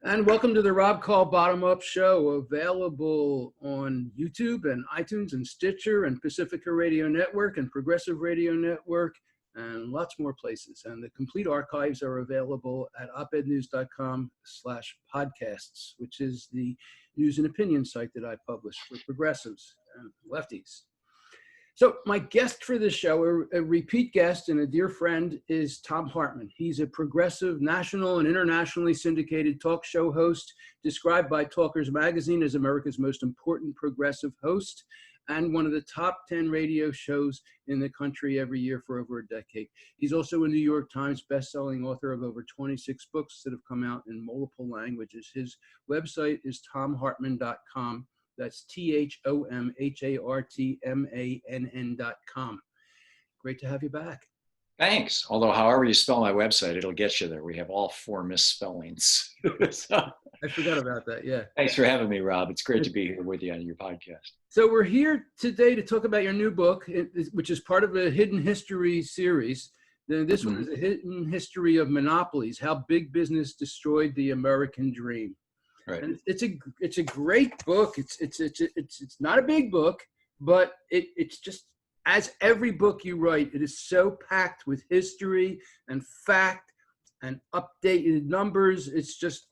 And welcome to the Rob Call Bottom Up Show, available on YouTube and iTunes and Stitcher and Pacifica Radio Network and Progressive Radio Network and lots more places. And the complete archives are available at opednews.com/podcasts, which is the news and opinion site that I publish for progressives and lefties. So my guest for this show, a repeat guest and a dear friend, is Thom Hartman. He's a progressive, national and internationally syndicated talk show host, described by Talkers Magazine as America's most important progressive host, and one of the top 10 radio shows in the country every year for over a decade. He's also a New York Times bestselling author of over 26 books that have come out in multiple languages. His website is thomhartman.com. That's THOMHARTMANN.com. Great to have you back. Thanks. Although, however you spell my website, it'll get you there. We have all 4 misspellings. So, I forgot about that. Yeah. Thanks for having me, Rob. It's great to be here with you on your podcast. So we're here today to talk about your new book, which is part of a Hidden History series. This one is a hidden history of monopolies, how big business destroyed the American dream. Right. And it's a great book. It's not a big book, but it's just, as every book you write, it is so packed with history and fact and updated numbers. It's just,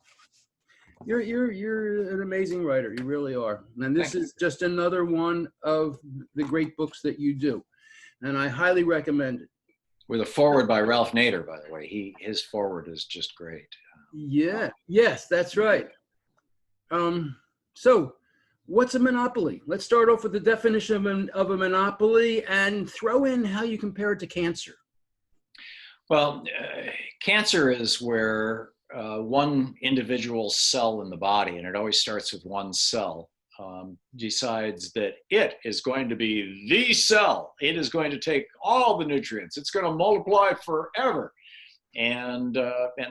you're an amazing writer. You really are. And this is just another one of the great books that you do, and I highly recommend it. With a foreword by Ralph Nader, by the way. His foreword is just great. Yeah. Yes, that's right. So what's a monopoly? Let's start off with the definition of a monopoly and throw in how you compare it to cancer. Well, cancer is where one individual cell in the body, and it always starts with one cell, decides that it is going to be the cell. It is going to take all the nutrients. It's going to multiply forever. And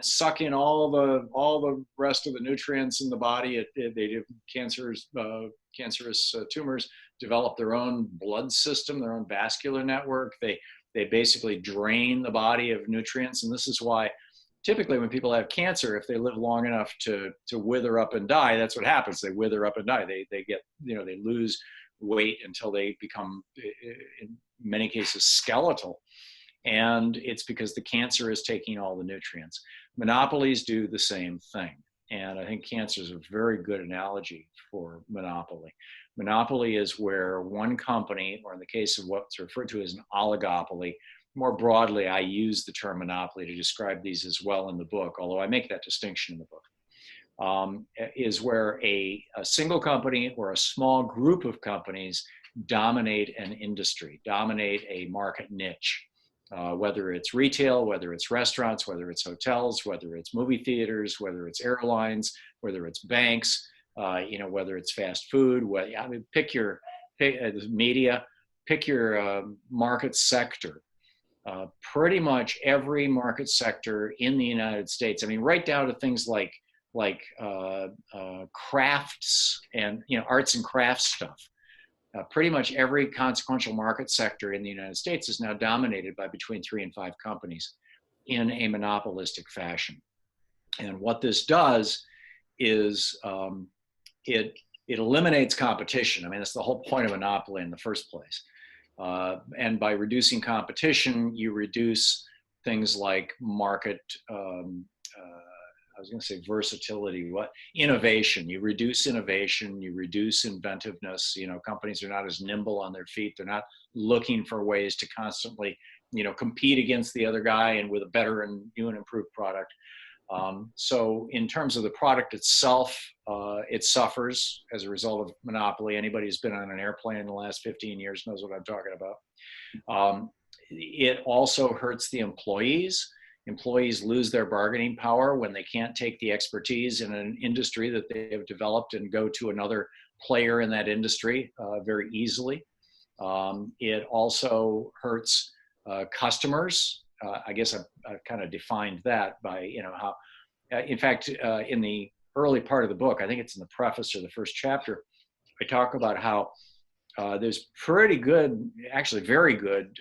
suck in all the rest of the nutrients in the body. Cancerous tumors develop their own blood system, their own vascular network. They basically drain the body of nutrients, and this is why typically when people have cancer, if they live long enough to wither up and die, that's what happens. They wither up and die. They get, they lose weight until they become, in many cases, skeletal. And it's because the cancer is taking all the nutrients. Monopolies do the same thing. And I think cancer is a very good analogy for monopoly. Monopoly is where one company, or in the case of what's referred to as an oligopoly, more broadly, I use the term monopoly to describe these as well in the book, although I make that distinction in the book, is where a single company or a small group of companies dominate an industry, dominate a market niche. Whether it's retail, whether it's restaurants, whether it's hotels, whether it's movie theaters, whether it's airlines, whether it's banks, whether it's fast food, pick your media, pick your market sector. Pretty much every market sector in the United States, right down to things like crafts and arts and crafts stuff. Pretty much every consequential market sector in the United States is now dominated by between 3 and 5 companies in a monopolistic fashion. And what this does is it eliminates competition. That's the whole point of monopoly in the first place. And by reducing competition, you reduce things like market, I was going to say versatility, innovation. You reduce innovation, you reduce inventiveness. Companies are not as nimble on their feet. They're not looking for ways to constantly, compete against the other guy and with a better and new and improved product. So in terms of the product itself, it suffers as a result of monopoly. Anybody who's been on an airplane in the last 15 years knows what I'm talking about. It also hurts the employees. Employees lose their bargaining power when they can't take the expertise in an industry that they have developed and go to another player in that industry very easily. It also hurts customers. I guess I've kind of defined that by, how, in fact, in the early part of the book, I think it's in the preface or the first chapter, I talk about how there's pretty good, actually very good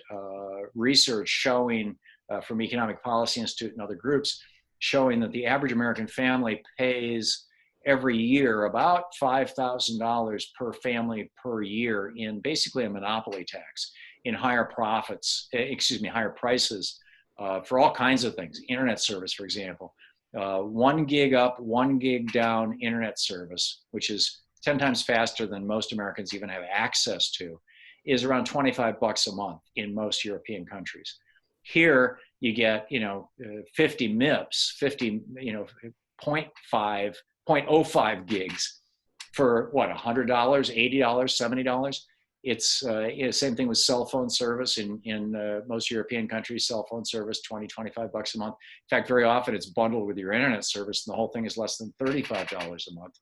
research showing from Economic Policy Institute and other groups showing that the average American family pays every year about $5,000 per family per year in basically a monopoly tax, in higher profits, higher prices for all kinds of things. Internet service, for example, 1 gig up, 1 gig down internet service, which is 10 times faster than most Americans even have access to, is around $25 a month in most European countries. Here you get, 50 MIPS, 0.05 gigs for what, $100, $80, $70? It's same thing with cell phone service in most European countries. Cell phone service, 20, $25 a month. In fact, very often it's bundled with your internet service, and the whole thing is less than $35 a month.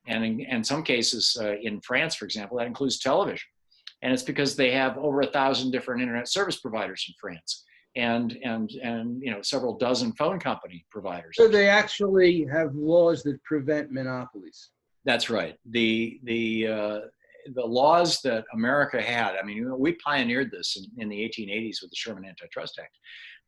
And in some cases, in France, for example, that includes television. And it's because they have over 1,000 different internet service providers in France, and several dozen phone company providers. So they actually have laws that prevent monopolies. That's right. The laws that America had, I mean, we pioneered this in the 1880s with the Sherman Antitrust Act,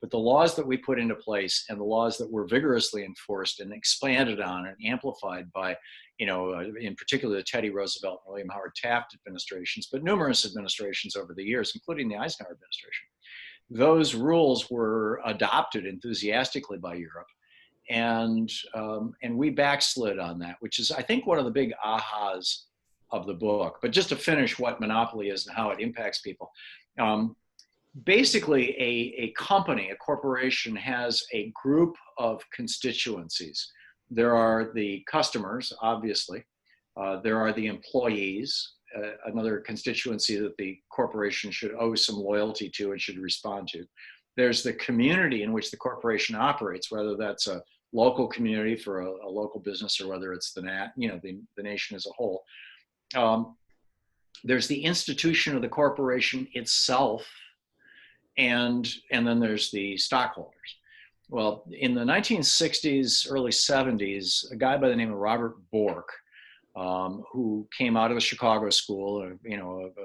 but the laws that we put into place and the laws that were vigorously enforced and expanded on and amplified by, in particular the Teddy Roosevelt and William Howard Taft administrations, but numerous administrations over the years, including the Eisenhower administration, those rules were adopted enthusiastically by Europe. And we backslid on that, which is, I think, one of the big ahas of the book. But just to finish what monopoly is and how it impacts people. Basically, a company, a corporation, has a group of constituencies. There are the customers, obviously. There are the employees, another constituency that the corporation should owe some loyalty to and should respond to. There's the community in which the corporation operates, whether that's a local community for a local business or whether it's the nation as a whole. There's the institution of the corporation itself, and then there's the stockholders. Well, in the 1960s, early 70s, a guy by the name of Robert Bork, who came out of the Chicago School, a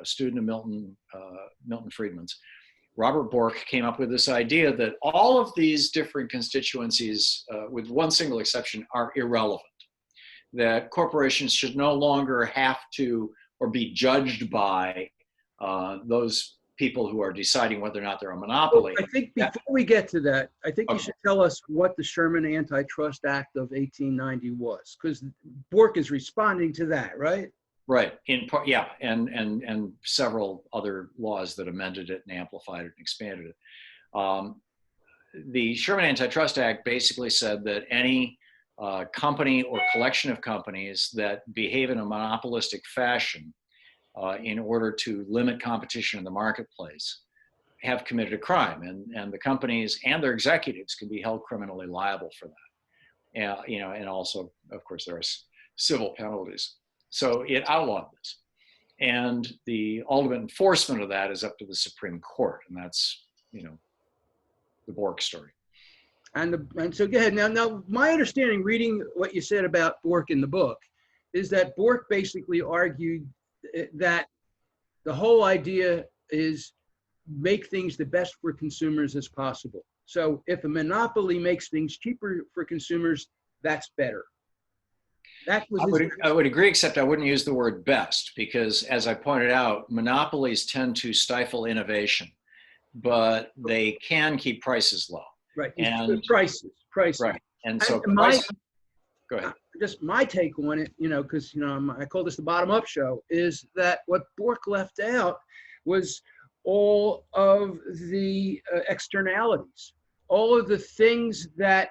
student of Milton Friedman's, Robert Bork came up with this idea that all of these different constituencies, with one single exception, are irrelevant. That corporations should no longer have to or be judged by those people who are deciding whether or not they're a monopoly. Well, I think before we get to that, I think you should tell us what the Sherman Antitrust Act of 1890 was, because Bork is responding to that, right? Right, in part, yeah, and several other laws that amended it and amplified it and expanded it. The Sherman Antitrust Act basically said that any company or collection of companies that behave in a monopolistic fashion in order to limit competition in the marketplace have committed a crime, and the companies and their executives can be held criminally liable for that. And also, of course, there are civil penalties. So it outlawed this, and the ultimate enforcement of that is up to the Supreme Court, and that's the Bork story. And so go ahead. Now, my understanding, reading what you said about Bork in the book, is that Bork basically argued that the whole idea is make things the best for consumers as possible. So if a monopoly makes things cheaper for consumers, that's better. That was I would agree, except I wouldn't use the word best, because as I pointed out, monopolies tend to stifle innovation, but they can keep prices low. Right. And prices. Right. And so go ahead. Just my take on it, because I call this the bottom-up show, is that what Bork left out was all of the externalities, all of the things that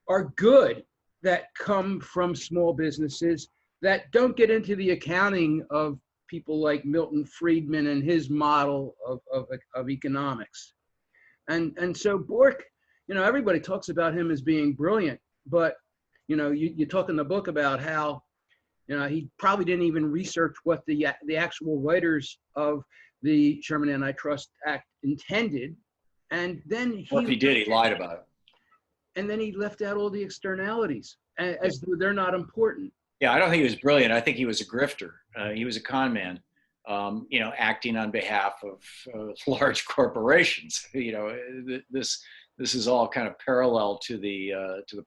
are good that come from small businesses that don't get into the accounting of people like Milton Friedman and his model of economics. And so Bork, everybody talks about him as being brilliant, but you talk in the book about how he probably didn't even research what the actual writers of the Sherman Antitrust Act intended, and then he did, he lied about it. And then he left out all the externalities as though they're not important. Yeah, I don't think he was brilliant. I think he was a grifter. He was a con man, acting on behalf of large corporations. this is all kind of parallel to the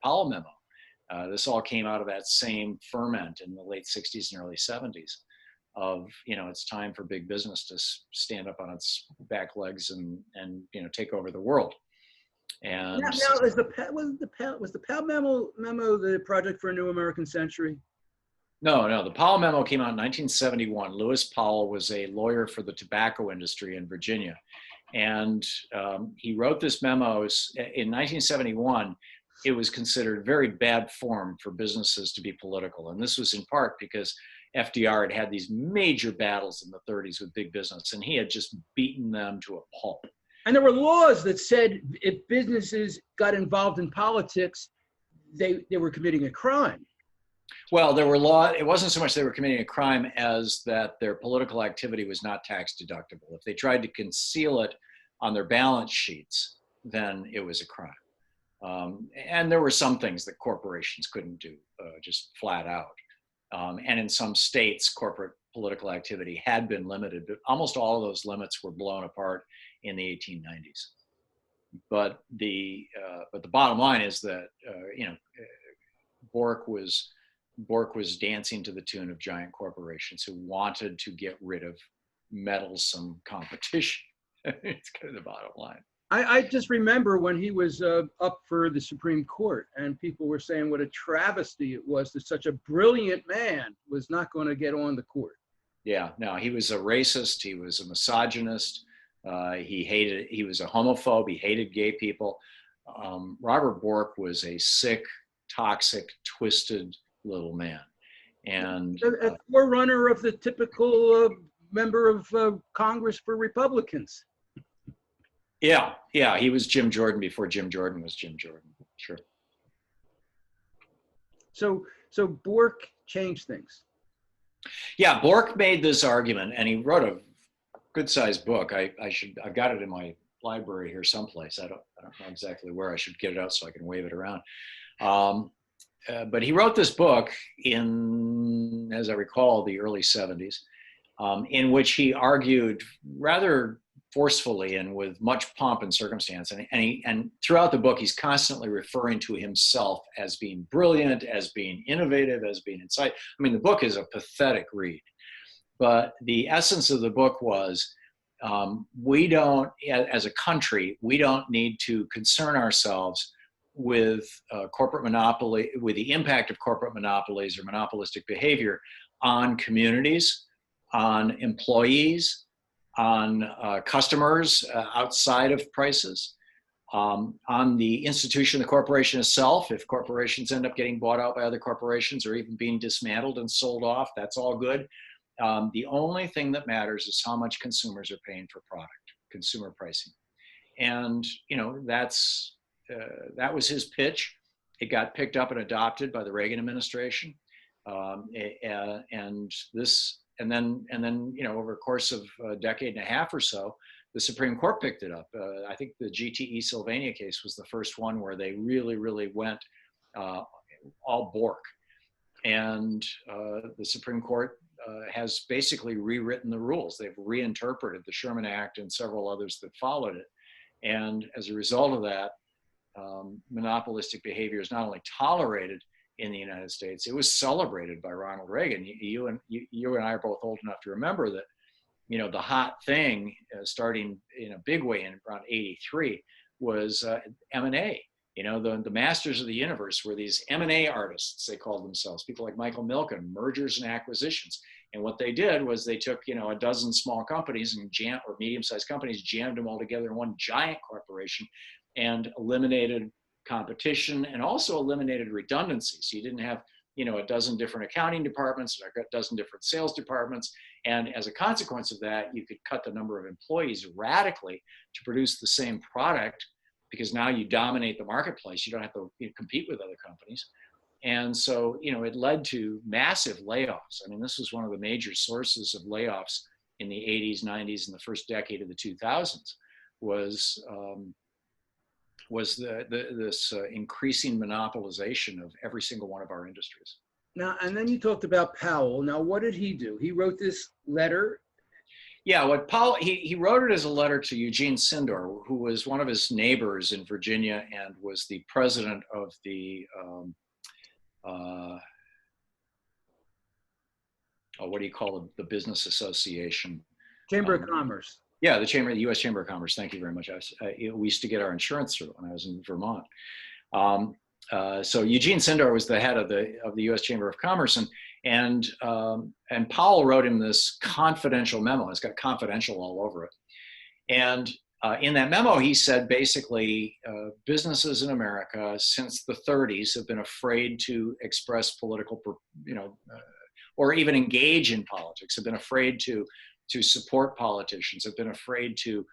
Powell memo. This all came out of that same ferment in the late 60s and early 70s of, it's time for big business to stand up on its back legs and take over the world. And now was the Powell memo the Project for a New American Century? No, the Powell memo came out in 1971. Lewis Powell was a lawyer for the tobacco industry in Virginia. And he wrote this memo in 1971. It was considered very bad form for businesses to be political. And this was in part because FDR had these major battles in the 30s with big business, and he had just beaten them to a pulp. And there were laws that said if businesses got involved in politics, they were committing a crime. Well, it wasn't so much they were committing a crime as that their political activity was not tax deductible. If they tried to conceal it on their balance sheets, then it was a crime. And there were some things that corporations couldn't do, just flat out. And in some states, corporate political activity had been limited, but almost all of those limits were blown apart in the 1890s. But the bottom line is that Bork was dancing to the tune of giant corporations who wanted to get rid of meddlesome competition. It's kind of the bottom line. I just remember when he was up for the Supreme Court, and people were saying what a travesty it was that such a brilliant man was not going to get on the court. Yeah, no, he was a racist. He was a misogynist. He was a homophobe. He hated gay people. Robert Bork was a sick, toxic, twisted little man. And a forerunner of the typical member of Congress for Republicans. Yeah, he was Jim Jordan before Jim Jordan was Jim Jordan. Sure. So Bork changed things. Yeah, Bork made this argument, and he wrote a good-sized book. I've got it in my library here someplace. I don't know exactly where. I should get it out so I can wave it around. But he wrote this book in, as I recall, the early 70s, in which he argued rather forcefully and with much pomp and circumstance. And throughout the book, he's constantly referring to himself as being brilliant, as being innovative, as being insight. I mean, the book is a pathetic read. But the essence of the book was, we don't, as a country, we don't need to concern ourselves with corporate monopoly, with the impact of corporate monopolies or monopolistic behavior on communities, on employees, on customers outside of prices, on the institution, the corporation itself. If corporations end up getting bought out by other corporations or even being dismantled and sold off, that's all good. The only thing that matters is how much consumers are paying for product, consumer pricing. And, that was his pitch. It got picked up and adopted by the Reagan administration. And then, over a course of a decade and a half or so, the Supreme Court picked it up. I think the GTE Sylvania case was the first one where they really, really went all Bork. And the Supreme Court has basically rewritten the rules. They've reinterpreted the Sherman Act and several others that followed it. And as a result of that, monopolistic behavior is not only tolerated in the United States, it was celebrated by Ronald Reagan. You and I are both old enough to remember that, the hot thing starting in a big way in around 83 was M&A. The masters of the universe were these M&A artists, they called themselves, people like Michael Milken, mergers and acquisitions. And what they did was they took, a dozen small companies and or medium-sized companies, jammed them all together in one giant corporation and eliminated competition and also eliminated redundancy. So you didn't have, a dozen different accounting departments, or a dozen different sales departments. And as a consequence of that, you could cut the number of employees radically to produce the same product, because now you dominate the marketplace. You don't have to compete with other companies. And so, it led to massive layoffs. I mean, this was one of the major sources of layoffs in the 80s, 90s, and the first decade of the 2000s was this increasing monopolization of every single one of our industries. Now, and then you talked about Powell. Now, what did he do? He wrote this letter. Yeah, what Powell, he wrote it as a letter to Eugene Sindor, who was one of his neighbors in Virginia and was the president of the, what do you call it, the business association? Chamber of Commerce. Yeah, the U.S. Chamber of Commerce. Thank you very much. We used to get our insurance through when I was in Vermont. So Eugene Sindor was the head of the U.S. Chamber of Commerce, and Powell wrote him this confidential memo. It's got confidential all over it. And in that memo, he said basically businesses in America since the 30s have been afraid to express political, or even engage in politics, have been afraid to support politicians, have been afraid to,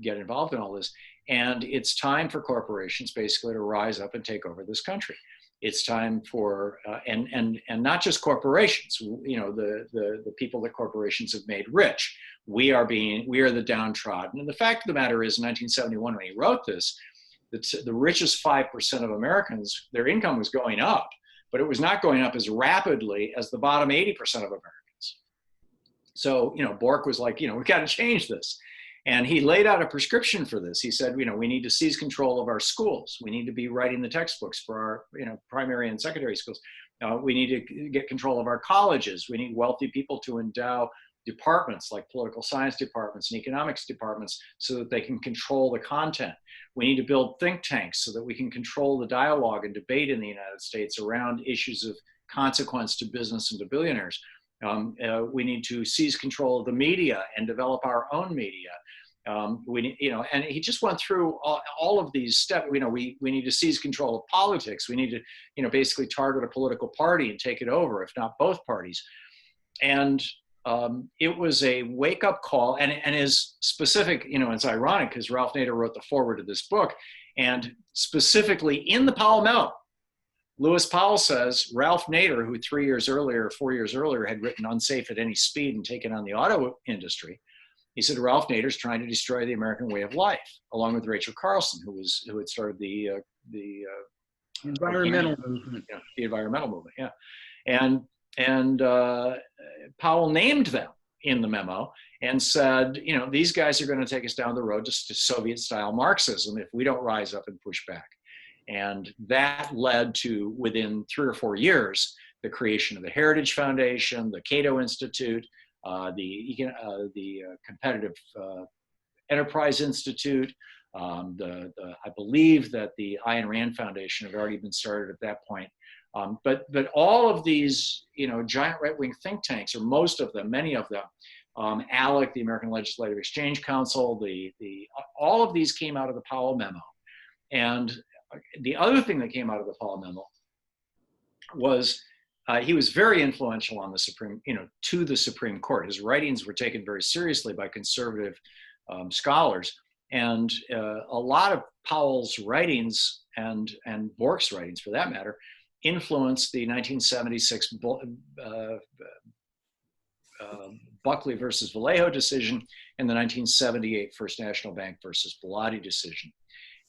get involved in all this. And it's time for corporations basically to rise up and take over this country. It's time for, and not just corporations, the people that corporations have made rich. We are the downtrodden. And the fact of the matter is, in 1971, when he wrote this, the richest 5% of Americans, their income was going up, but it was not going up as rapidly as the bottom 80% of Americans. So, Bork was like, we've got to change this. And he laid out a prescription for this. He said, we need to seize control of our schools. We need to be writing the textbooks for our, primary and secondary schools. We need to get control of our colleges. We need wealthy people to endow departments like political science departments and economics departments so that they can control the content. We need to build think tanks so that we can control the dialogue and debate in the United States around issues of consequence to business and to billionaires. We need to seize control of the media and develop our own media. And he just went through all of these steps. We need to seize control of politics. We need to, basically target a political party and take it over, if not both parties. And it was a wake-up call, and is specific. It's ironic because Ralph Nader wrote the foreword to this book, and specifically in the Powell memo, Lewis Powell says Ralph Nader, who 4 years earlier had written Unsafe at Any Speed and taken on the auto industry, he said Ralph Nader's trying to destroy the American way of life, along with Rachel Carlson, who had started the environmental movement. The environmental movement, yeah. And Powell named them in the memo and said, these guys are going to take us down the road to Soviet-style Marxism if we don't rise up and push back. And that led to, within 3 or 4 years, the creation of the Heritage Foundation, the Cato Institute, the Competitive Enterprise Institute. I believe that the Ayn Rand Foundation had already been started at that point. But all of these, giant right-wing think tanks, or most of them, many of them, ALEC, the American Legislative Exchange Council, all of these came out of the Powell memo. And the other thing that came out of the Powell memo was he was very influential on the to the Supreme Court. His writings were taken very seriously by conservative scholars, and a lot of Powell's writings and Bork's writings, for that matter, influenced the 1976 Buckley versus Vallejo decision and the 1978 First National Bank versus Bellotti decision.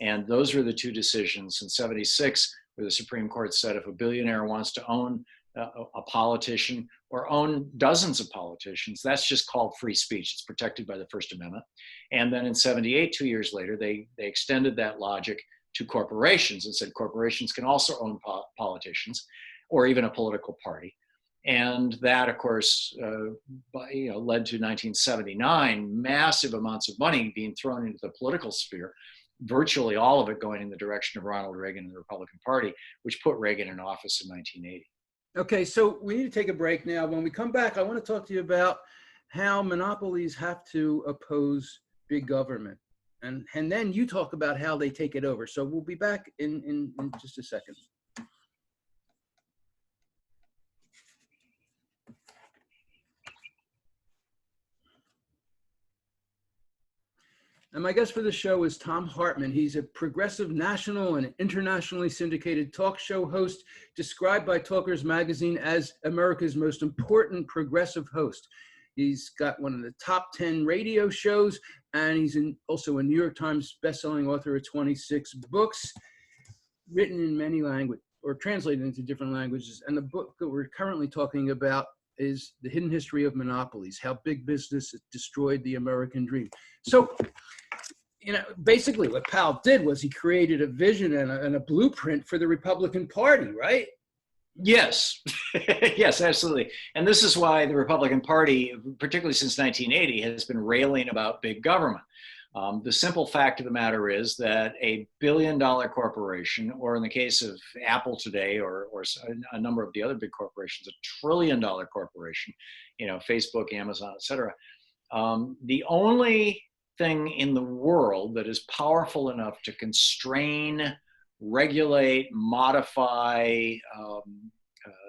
And those were the two decisions in 76 where the Supreme Court said if a billionaire wants to own a politician or own dozens of politicians, that's just called free speech. It's protected by the First Amendment. And then in 78, 2 years later, they extended that logic to corporations and said corporations can also own politicians or even a political party. And that, of course, led to 1979, massive amounts of money being thrown into the political sphere, virtually all of it going in the direction of Ronald Reagan and the Republican Party, which put Reagan in office in 1980. Okay, so we need to take a break now. When we come back, I want to talk to you about how monopolies have to oppose big government. And then you talk about how they take it over. So we'll be back in just a second. And my guest for the show is Thom Hartman. He's a progressive national and internationally syndicated talk show host, described by Talkers Magazine as America's most important progressive host. He's got one of the top 10 radio shows, and he's also a New York Times bestselling author of 26 books, written in many languages, or translated into different languages. And the book that we're currently talking about is The Hidden History of Monopolies, How Big Business Destroyed the American Dream. So, basically what Powell did was he created a vision and a blueprint for the Republican Party, right? Yes, yes, absolutely. And this is why the Republican Party, particularly since 1980, has been railing about big government. The simple fact of the matter is that a billion-dollar corporation, or in the case of Apple today, or a number of the other big corporations, $1 trillion corporation, Facebook, Amazon, et cetera. The only thing in the world that is powerful enough to constrain, regulate, modify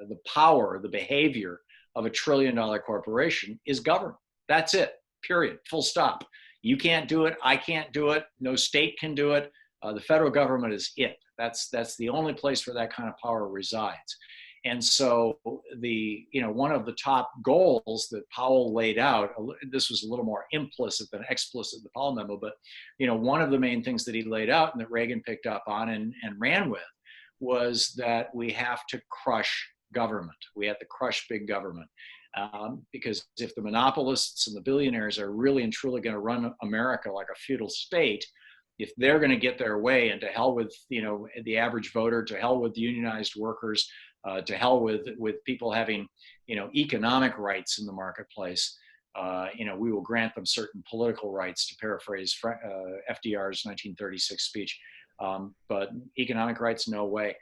the power, the behavior of $1 trillion corporation is government. That's it, period, full stop. You can't do it, I can't do it, no state can do it. The federal government is it. That's the only place where that kind of power resides. And so one of the top goals that Powell laid out, this was a little more implicit than explicit in the Powell memo, but one of the main things that he laid out and that Reagan picked up on and ran with was that we have to crush government. We have to crush big government. Because if the monopolists and the billionaires are really and truly going to run America like a feudal state, if they're going to get their way, and to hell with the average voter, to hell with unionized workers, to hell with people having economic rights in the marketplace, we will grant them certain political rights, to paraphrase FDR's 1936 speech, but economic rights, no way.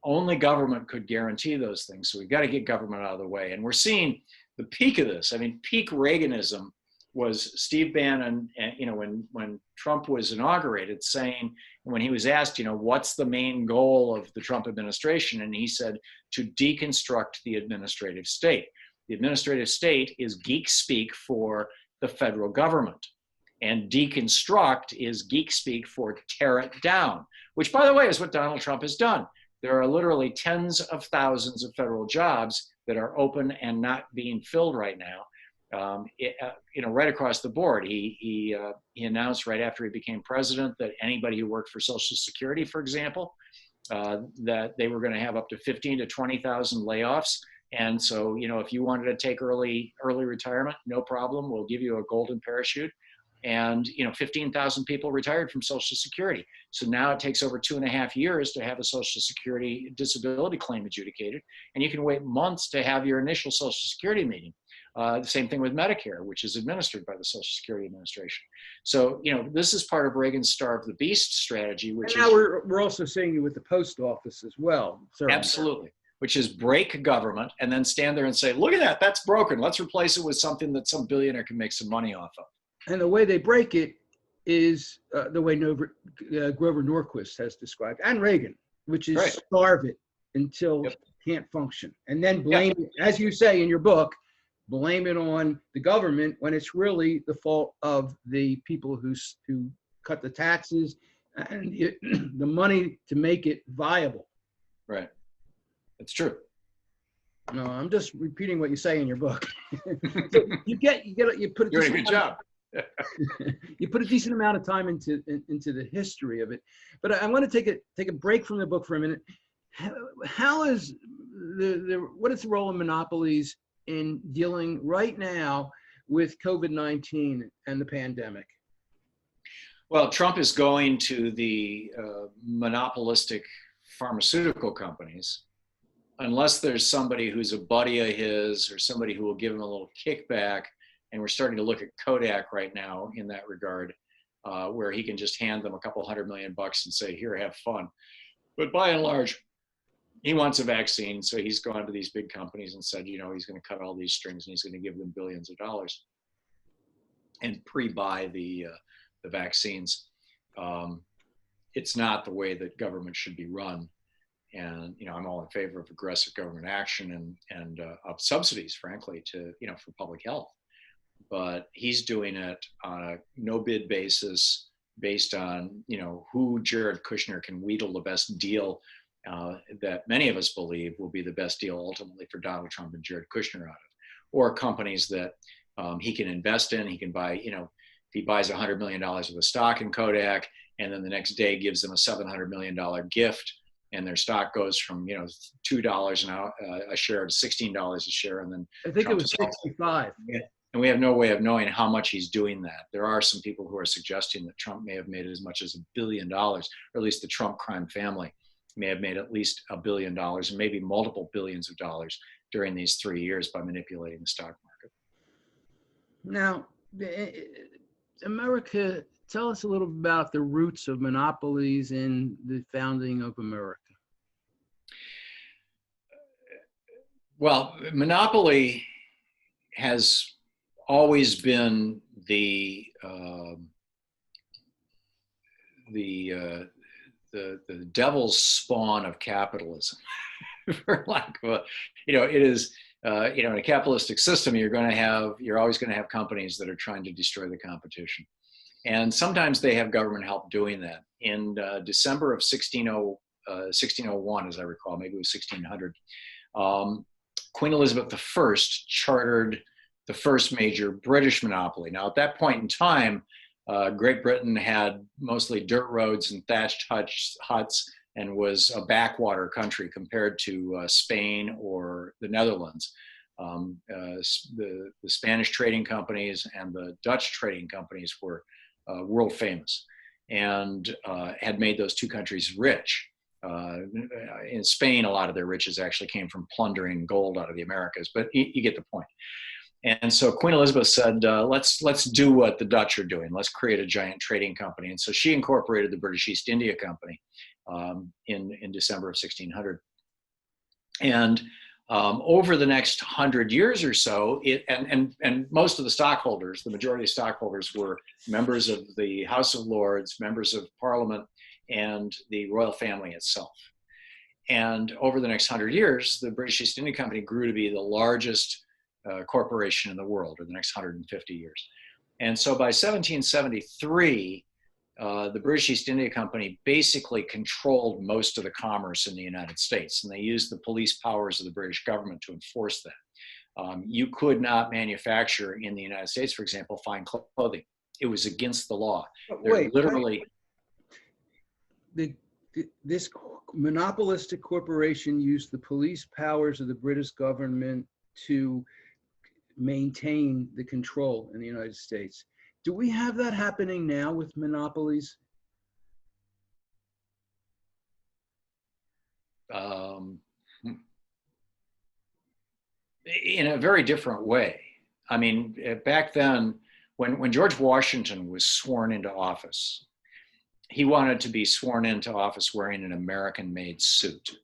Only government could guarantee those things. So we've got to get government out of the way. And we're seeing the peak of this. I mean, peak Reaganism was Steve Bannon, when Trump was inaugurated, saying, when he was asked, what's the main goal of the Trump administration? And he said, to deconstruct the administrative state. The administrative state is geek speak for the federal government. And deconstruct is geek speak for tear it down, which, by the way, is what Donald Trump has done. There are literally tens of thousands of federal jobs that are open and not being filled right now, right across the board. He announced right after he became president that anybody who worked for Social Security, for example, that they were going to have up to 15 to 20,000 layoffs. And so, if you wanted to take early retirement, no problem. We'll give you a golden parachute. And 15,000 people retired from Social Security. So now it takes over 2.5 years to have a Social Security disability claim adjudicated, and you can wait months to have your initial Social Security meeting. The same thing with Medicare, which is administered by the Social Security Administration. So this is part of Reagan's Starve the Beast strategy, which now we're also seeing it with the post office as well. Certainly. Absolutely, which is break government and then stand there and say, look at that, that's broken. Let's replace it with something that some billionaire can make some money off of. And the way they break it is the way Grover Norquist has described, and Reagan, which is starve it until it can't function. And then blame it, as you say in your book, blame it on the government when it's really the fault of the people who cut the taxes and the money to make it viable. Right. That's true. No, I'm just repeating what you say in your book. So you put You're doing a good job. You put a decent amount of time into the history of it, but I want to take a break from the book for a minute. How is what is the role of monopolies in dealing right now with COVID-19 and the pandemic? Well, Trump is going to the monopolistic pharmaceutical companies, unless there's somebody who's a buddy of his or somebody who will give him a little kickback. And we're starting to look at Kodak right now in that regard, where he can just hand them a couple $100 million and say, here, have fun. But by and large, he wants a vaccine. So he's gone to these big companies and said, he's going to cut all these strings and he's going to give them billions of dollars and pre-buy the vaccines. It's not the way that government should be run. And, I'm all in favor of aggressive government action and of subsidies, frankly, for public health. But he's doing it on a no bid basis based on, who Jared Kushner can wheedle the best deal that many of us believe will be the best deal ultimately for Donald Trump and Jared Kushner out of, or companies that he can invest in. He can buy, if he buys $100 million of the stock in Kodak and then the next day gives them a $700 million gift and their stock goes from $2 a share to $16 a share, and then I think Trump it was sells 65. it. And we have no way of knowing how much he's doing that. There are some people who are suggesting that Trump may have made as much as $1 billion, or at least the Trump crime family may have made at least $1 billion, and maybe multiple billions of dollars during these 3 years by manipulating the stock market. Now, America, tell us a little bit about the roots of monopolies in the founding of America. Well, monopoly has always been the devil's spawn of capitalism. For lack of it is, in a capitalistic system, you're always going to have companies that are trying to destroy the competition. And sometimes they have government help doing that. In December of 1601, as I recall, maybe it was 1600, Queen Elizabeth I chartered the first major British monopoly. Now, at that point in time, Great Britain had mostly dirt roads and thatched huts and was a backwater country compared to Spain or the Netherlands. The Spanish trading companies and the Dutch trading companies were world famous and had made those two countries rich. In Spain, a lot of their riches actually came from plundering gold out of the Americas, but you get the point. And so Queen Elizabeth said, let's do what the Dutch are doing. Let's create a giant trading company. And so she incorporated the British East India Company in December of 1600. And over the next 100 years or so, and most of the stockholders, the majority of stockholders, were members of the House of Lords, members of Parliament, and the royal family itself. And over the next 100 years, the British East India Company grew to be the largest corporation in the world in the next 150 years. And so by 1773, the British East India Company basically controlled most of the commerce in the United States, and they used the police powers of the British government to enforce that. You could not manufacture in the United States, for example, fine clothing. It was against the law. Wait, this monopolistic corporation used the police powers of the British government to maintain the control in the United States. Do we have that happening now with monopolies? In a very different way. I mean, back then, when George Washington was sworn into office, he wanted to be sworn into office wearing an American-made suit.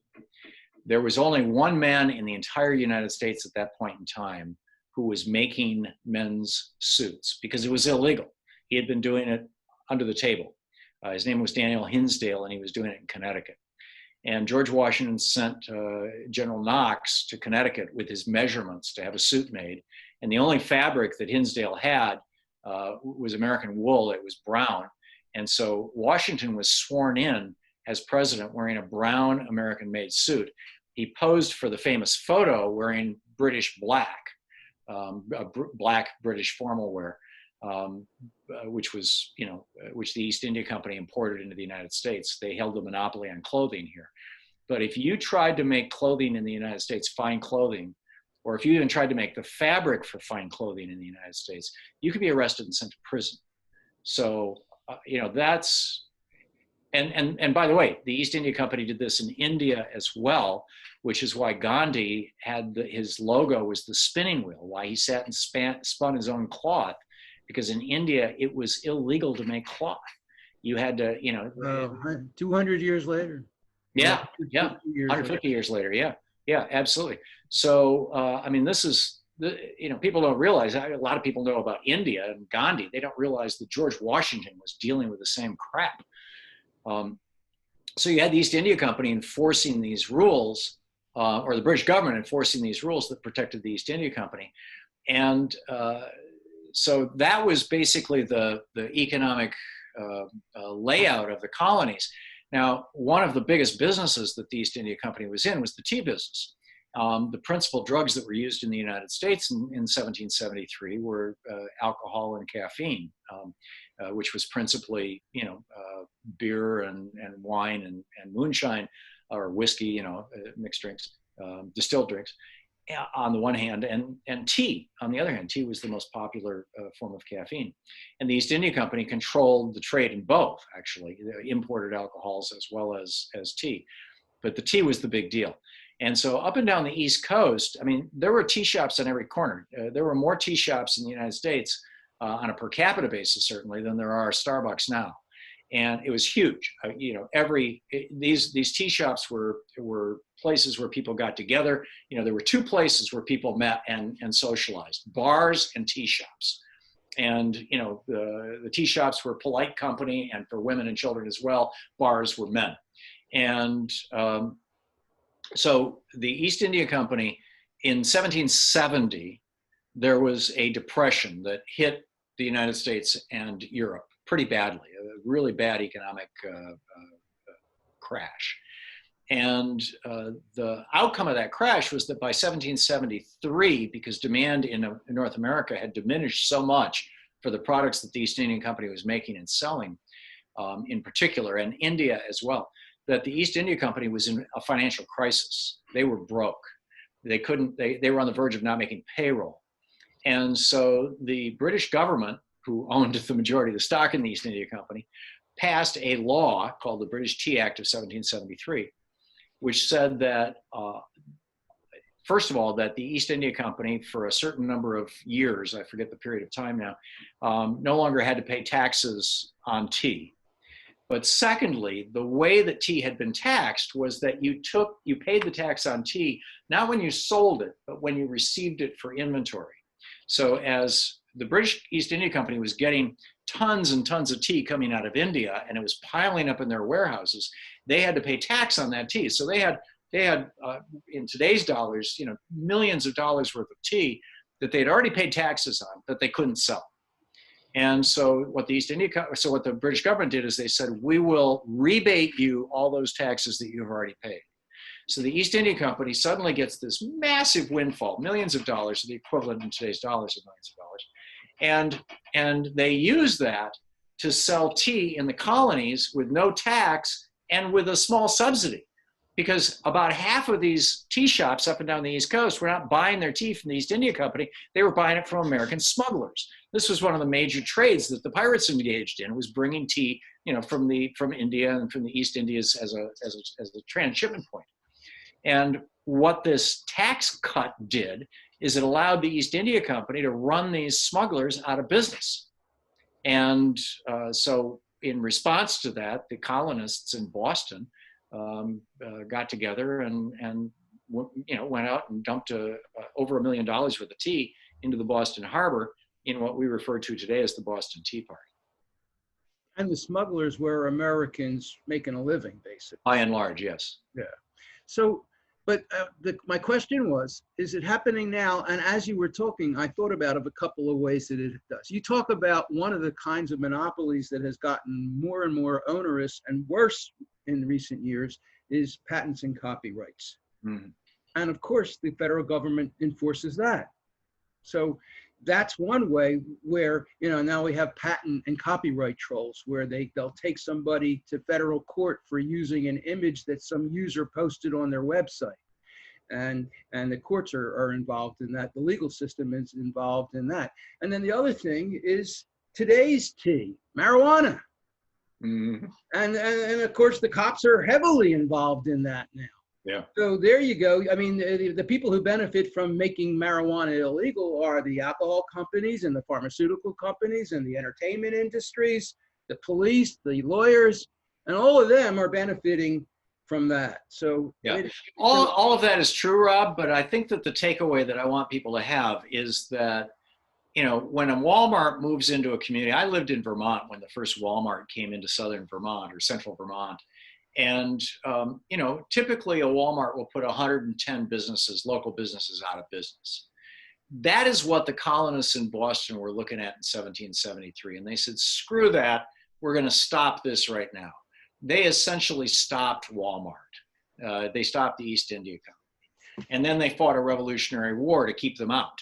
There was only one man in the entire United States at that point in time who was making men's suits because it was illegal. He had been doing it under the table. His name was Daniel Hinsdale, and he was doing it in Connecticut. And George Washington sent General Knox to Connecticut with his measurements to have a suit made. And the only fabric that Hinsdale had was American wool. It was brown. And so Washington was sworn in as president wearing a brown American-made suit. He posed for the famous photo wearing British black, black British formal wear, which was, which the East India Company imported into the United States. They held the monopoly on clothing here. But if you tried to make clothing in the United States, fine clothing, or if you even tried to make the fabric for fine clothing in the United States, you could be arrested and sent to prison. So, that's, and by the way, the East India Company did this in India as well, which is why Gandhi had his logo was the spinning wheel, why he sat and spun his own cloth, because in India, it was illegal to make cloth. You had to, 200 years later. Yeah, 150 years later, yeah, absolutely. So, I mean, this is, people don't realize, a lot of people know about India and Gandhi. They don't realize that George Washington was dealing with the same crap. So you had the East India Company enforcing these rules, or the British government enforcing these rules that protected the East India Company. And so that was basically the economic layout of the colonies. Now, one of the biggest businesses that the East India Company was in was the tea business. The principal drugs that were used in the United States in 1773 were alcohol and caffeine, which was principally, beer and wine and moonshine. or whiskey, you know, mixed drinks, distilled drinks, on the one hand, and tea on the other hand. Tea was the most popular form of caffeine. And the East India Company controlled the trade in both, actually, the imported alcohols as well as tea. But the tea was the big deal. And so up and down the East Coast, I mean, there were tea shops on every corner. There were more tea shops in the United States on a per capita basis, certainly, than there are Starbucks now. And it was huge. You know, these tea shops were places where people got together. You know, there were two places where people met and socialized: bars and tea shops. And you know, the tea shops were polite company, and for women and children as well. Bars were men. And so the East India Company in 1770, there was a depression that hit the United States and Europe pretty badly, a really bad economic crash. And the outcome of that crash was that by 1773, because demand in North America had diminished so much for the products that the East India Company was making and selling in particular, and India as well, that the East India Company was in a financial crisis. They were broke. They were on the verge of not making payroll. And so the British government, who owned the majority of the stock in the East India Company, passed a law called the British Tea Act of 1773, which said that, first of all, that the East India Company, for a certain number of years, I forget the period of time now, no longer had to pay taxes on tea. But secondly, the way that tea had been taxed was that you paid the tax on tea, not when you sold it, but when you received it for inventory. So as the British East India Company was getting tons and tons of tea coming out of India, and it was piling up in their warehouses, they had to pay tax on that tea. So they had in today's dollars, you know, millions of dollars worth of tea that they'd already paid taxes on that they couldn't sell. And so what the British government did is they said, we will rebate you all those taxes that you've already paid. So the East India Company suddenly gets this massive windfall, millions of dollars, the equivalent in today's dollars of millions of dollars. And they use that to sell tea in the colonies with no tax and with a small subsidy. Because about half of these tea shops up and down the East Coast were not buying their tea from the East India Company, they were buying it from American smugglers. This was one of the major trades that the pirates engaged in, was bringing tea, you know, from India and from the East Indies as a transshipment point. And what this tax cut did is it allowed the East India Company to run these smugglers out of business. And so in response to that, the colonists in Boston got together and went out and dumped over $1 million worth of tea into the Boston Harbor in what we refer to today as the Boston Tea Party. And the smugglers were Americans making a living, basically. By and large, yes. Yeah. So, but my question was, is it happening now? And as you were talking, I thought about a couple of ways that it does. You talk about one of the kinds of monopolies that has gotten more and more onerous and worse in recent years is patents and copyrights. Mm-hmm. And of course, the federal government enforces that. So that's one way where, you know, now we have patent and copyright trolls where they'll take somebody to federal court for using an image that some user posted on their website. And the courts are involved in that. The legal system is involved in that. And then the other thing is today's tea, marijuana. Mm-hmm. And of course, the cops are heavily involved in that now. Yeah. So there you go. I mean, the people who benefit from making marijuana illegal are the alcohol companies and the pharmaceutical companies and the entertainment industries, the police, the lawyers, and all of them are benefiting from that. So yeah, all of that is true, Rob. But I think that the takeaway that I want people to have is that, you know, when a Walmart moves into a community, I lived in Vermont when the first Walmart came into southern Vermont or central Vermont. And, you know, typically a Walmart will put 110 businesses, local businesses, out of business. That is what the colonists in Boston were looking at in 1773. And they said, screw that, we're going to stop this right now. They essentially stopped Walmart. They stopped the East India Company. And then they fought a Revolutionary War to keep them out.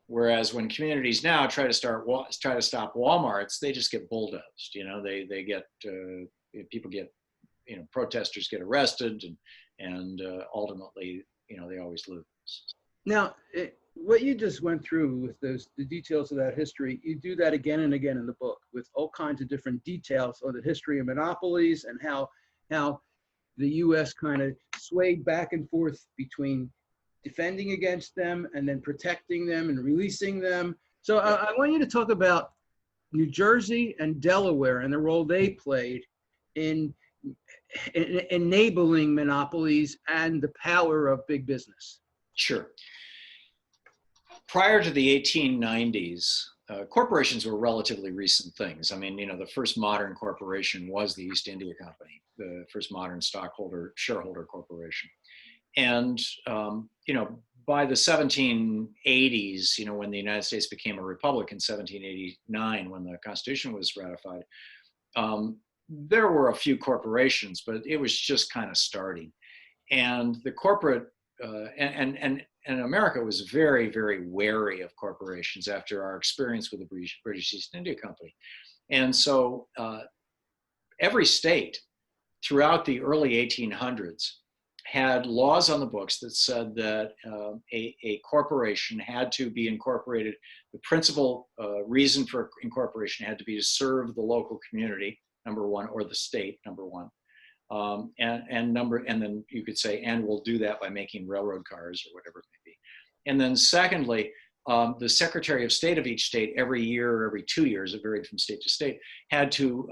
Whereas when communities now try to stop Walmarts, they just get bulldozed. You know, they get, people get, you know, protesters get arrested and ultimately, they always lose. Now, what you just went through with the details of that history, you do that again and again in the book with all kinds of different details on the history of monopolies and how the U.S. kind of swayed back and forth between defending against them and then protecting them and releasing them. So I want you to talk about New Jersey and Delaware and the role they played in enabling monopolies and the power of big business. Sure. Prior to the 1890s, corporations were relatively recent things. I mean, the first modern corporation was the East India Company, the first modern shareholder corporation. And, by the 1780s, when the United States became a republic in 1789, when the Constitution was ratified, there were a few corporations, but it was just kind of starting. And the corporate, and America was very, very wary of corporations after our experience with the British East India Company. And so every state throughout the early 1800s had laws on the books that said that a corporation had to be incorporated. The principal reason for incorporation had to be to serve the local community, number one, or the state, number one. And then you could say, and we'll do that by making railroad cars or whatever it may be. And then secondly, the Secretary of State of each state every year or every 2 years, it varied from state to state, had to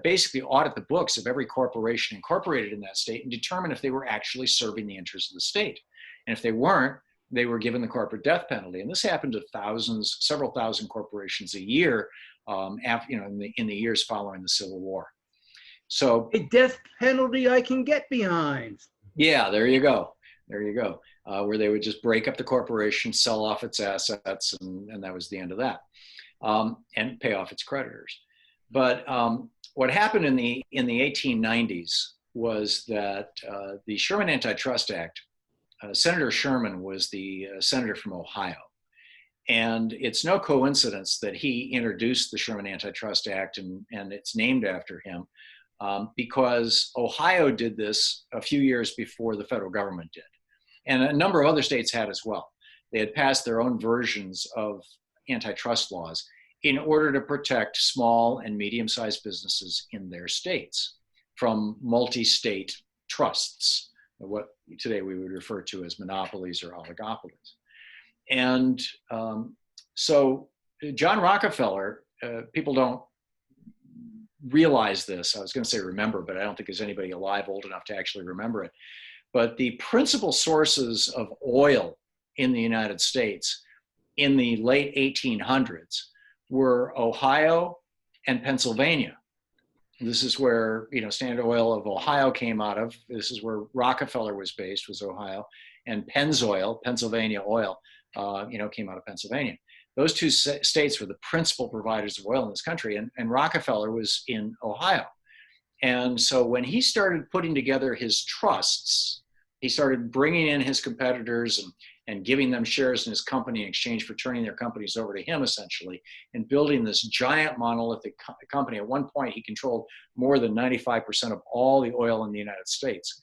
basically audit the books of every corporation incorporated in that state and determine if they were actually serving the interests of the state. And if they weren't, they were given the corporate death penalty. And this happened to several thousand corporations a year, in the years following the Civil War. So a death penalty I can get behind. Yeah, there you go. Where they would just break up the corporation, sell off its assets, and that was the end of that, and pay off its creditors. But what happened in the 1890s was that the Sherman Antitrust Act, Senator Sherman was the senator from Ohio. And it's no coincidence that he introduced the Sherman Antitrust Act, and it's named after him, because Ohio did this a few years before the federal government did. And a number of other states had as well. They had passed their own versions of antitrust laws in order to protect small and medium-sized businesses in their states from multi-state trusts, what today we would refer to as monopolies or oligopolies. And so John Rockefeller, people don't realize this. I was going to say remember, but I don't think there's anybody alive old enough to actually remember it. But the principal sources of oil in the United States in the late 1800s were Ohio and Pennsylvania. This is where, Standard Oil of Ohio came out of. This is where Rockefeller was based, was Ohio. And Pennzoil, Pennsylvania oil, came out of Pennsylvania. Those two states were the principal providers of oil in this country, and Rockefeller was in Ohio. And so when he started putting together his trusts, he started bringing in his competitors and giving them shares in his company in exchange for turning their companies over to him, essentially, and building this giant monolithic company. At one point, he controlled more than 95% of all the oil in the United States.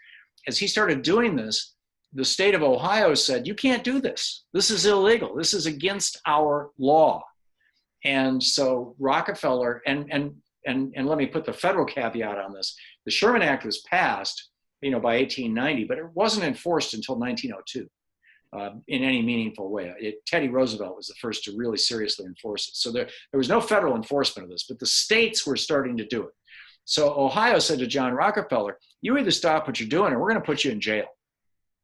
As he started doing this, the state of Ohio said, you can't do this. This is illegal. This is against our law. And so Rockefeller, and let me put the federal caveat on this. The Sherman Act was passed, by 1890, but it wasn't enforced until 1902 in any meaningful way. Teddy Roosevelt was the first to really seriously enforce it. So there was no federal enforcement of this, but the states were starting to do it. So Ohio said to John Rockefeller, you either stop what you're doing or we're going to put you in jail,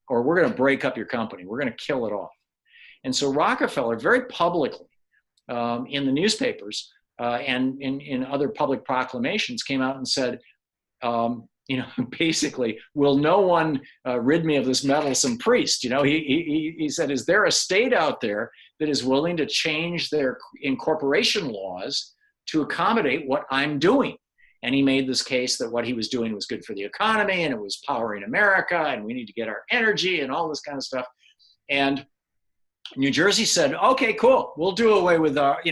or we're going to break up your company. We're going to kill it off. And so Rockefeller very publicly in the newspapers and in other public proclamations came out and said, basically, will no one rid me of this meddlesome priest? He said, is there a state out there that is willing to change their incorporation laws to accommodate what I'm doing? And he made this case that what he was doing was good for the economy and it was powering America and we need to get our energy and all this kind of stuff. And New Jersey said, okay, cool. We'll do away with our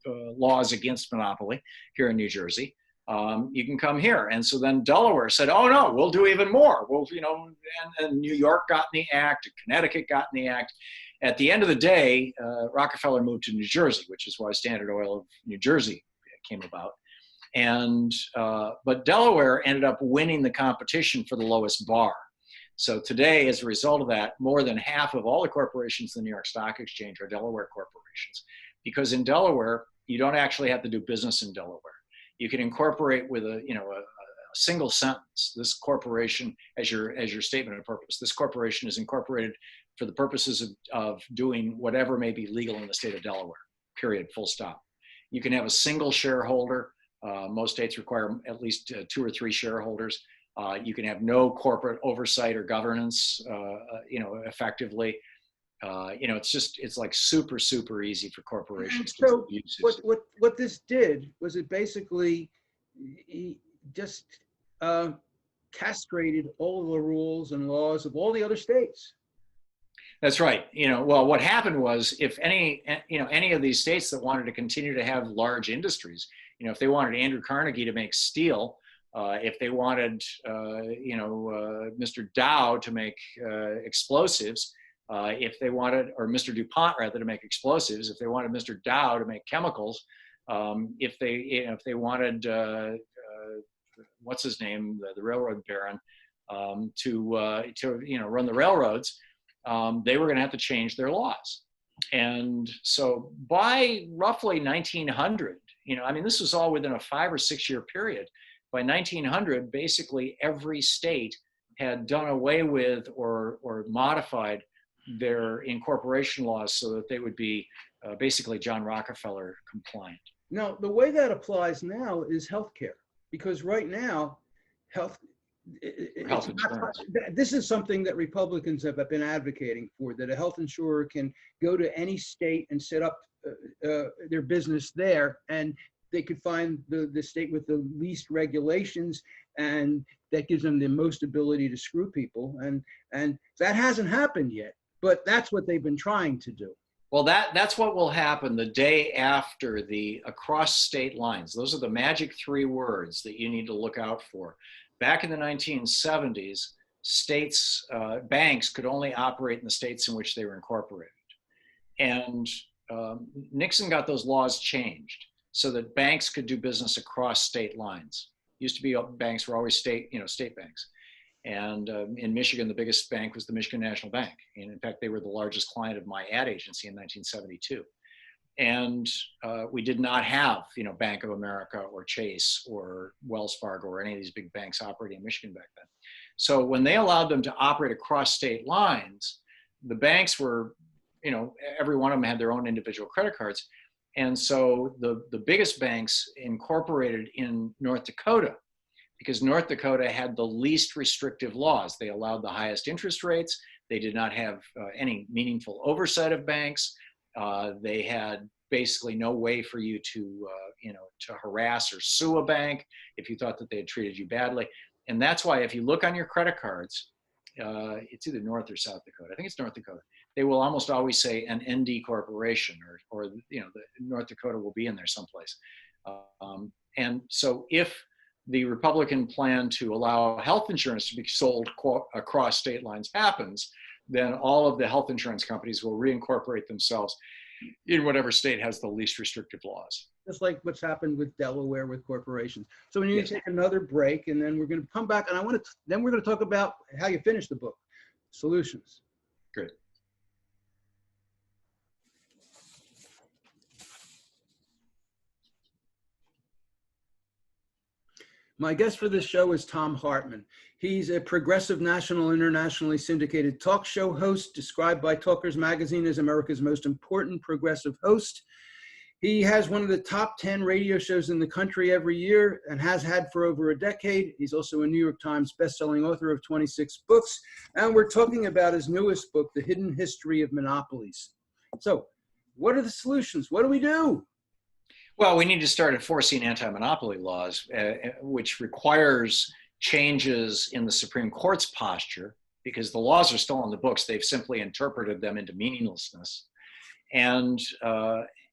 laws against monopoly here in New Jersey. you can come here. And so then Delaware said, oh no, we'll do even more. We'll, and New York got in the act, Connecticut got in the act. At the end of the day, Rockefeller moved to New Jersey, which is why Standard Oil of New Jersey came about. And, but Delaware ended up winning the competition for the lowest bar. So today, as a result of that, more than half of all the corporations in the New York Stock Exchange are Delaware corporations. Because in Delaware, you don't actually have to do business in Delaware. You can incorporate with a single sentence, this corporation, as your statement of purpose. This corporation is incorporated for the purposes of doing whatever may be legal in the state of Delaware, period, full stop. You can have a single shareholder. Most states require at least 2 or 3 shareholders. You can have no corporate oversight or governance, effectively. It's like super, super easy for corporations to use. What this did was it basically just castrated all the rules and laws of all the other states. That's right. Well, what happened was, if any of these states that wanted to continue to have large industries, if they wanted Andrew Carnegie to make steel, if they wanted, Mr. Dow to make explosives, if they wanted, or Mr. DuPont rather, to make explosives, if they wanted Mr. Dow to make chemicals, if they wanted, what's his name, the railroad baron, to run the railroads, they were going to have to change their laws. And so by roughly 1900, this was all within a 5 or 6 year period. By 1900, basically every state had done away with or modified their incorporation laws so that they would be basically John Rockefeller compliant. Now, the way that applies now is healthcare, because right now, health insurance. This is something that Republicans have been advocating for, that a health insurer can go to any state and set up their business there, and they could find the state with the least regulations, and that gives them the most ability to screw people. And that hasn't happened yet, but that's what they've been trying to do. Well, that's what will happen the day after the across state lines. Those are the magic 3 words that you need to look out for. Back in the 1970s, states, banks could only operate in the states in which they were incorporated. And Nixon got those laws changed so that banks could do business across state lines. Used to be banks were always state banks. And in Michigan, the biggest bank was the Michigan National Bank. And in fact, they were the largest client of my ad agency in 1972. And we did not have, Bank of America or Chase or Wells Fargo or any of these big banks operating in Michigan back then. So when they allowed them to operate across state lines, the banks were, every one of them had their own individual credit cards. And so the biggest banks incorporated in North Dakota, because North Dakota had the least restrictive laws. They allowed the highest interest rates. They did not have any meaningful oversight of banks. They had basically no way for you to, to harass or sue a bank if you thought that they had treated you badly. And that's why if you look on your credit cards, it's either North or South Dakota. I think it's North Dakota. They will almost always say an ND corporation, or the North Dakota will be in there someplace. And so if the Republican plan to allow health insurance to be sold across state lines happens, then all of the health insurance companies will reincorporate themselves in whatever state has the least restrictive laws. Just like what's happened with Delaware with corporations. So we need to take another break, and then we're going to come back, and then we're going to talk about how you finish the book, solutions. Good. My guest for this show is Thom Hartman. He's a progressive, national, internationally syndicated talk show host, described by Talkers Magazine as America's most important progressive host. He has one of the top 10 radio shows in the country every year and has had for over a decade. He's also a New York Times bestselling author of 26 books. And we're talking about his newest book, The Hidden History of Monopolies. So what are the solutions? What do we do? Well, we need to start enforcing anti-monopoly laws, which requires changes in the Supreme Court's posture, because the laws are still in the books. They've simply interpreted them into meaninglessness. And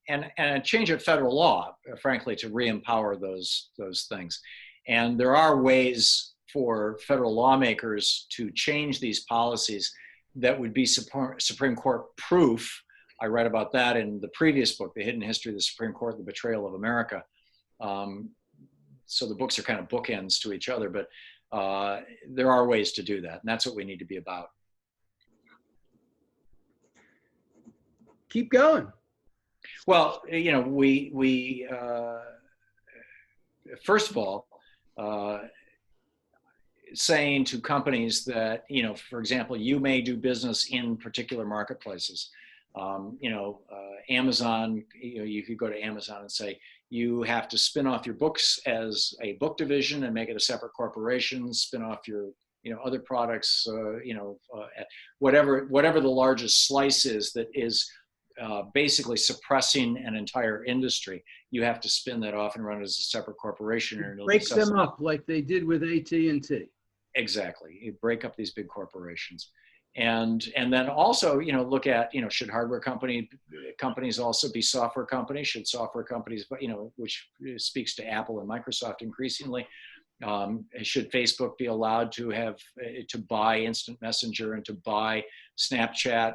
and a change of federal law, frankly, to re-empower those things. And there are ways for federal lawmakers to change these policies that would be Supreme Court proof. I read about that in the previous book, The Hidden History of the Supreme Court, The Betrayal of America. So the books are kind of bookends to each other, but there are ways to do that, and that's what we need to be about. Keep going. Well, you know, we first of all, saying to companies that, you know, for example, you may do business in particular marketplaces. Amazon, you know, you could go to Amazon and say, you have to spin off your books as a book division and make it a separate corporation, spin off your, you know, other products, whatever the largest slice is that is basically suppressing an entire industry. You have to spin that off and run it as a separate corporation. And break them up like they did with AT&T. Exactly. You break up these big corporations. And then also, you know, look at, you know, should hardware companies also be software companies? Should software companies, you know, which speaks to Apple and Microsoft increasingly, should Facebook be allowed to have to buy Instant Messenger and to buy Snapchat,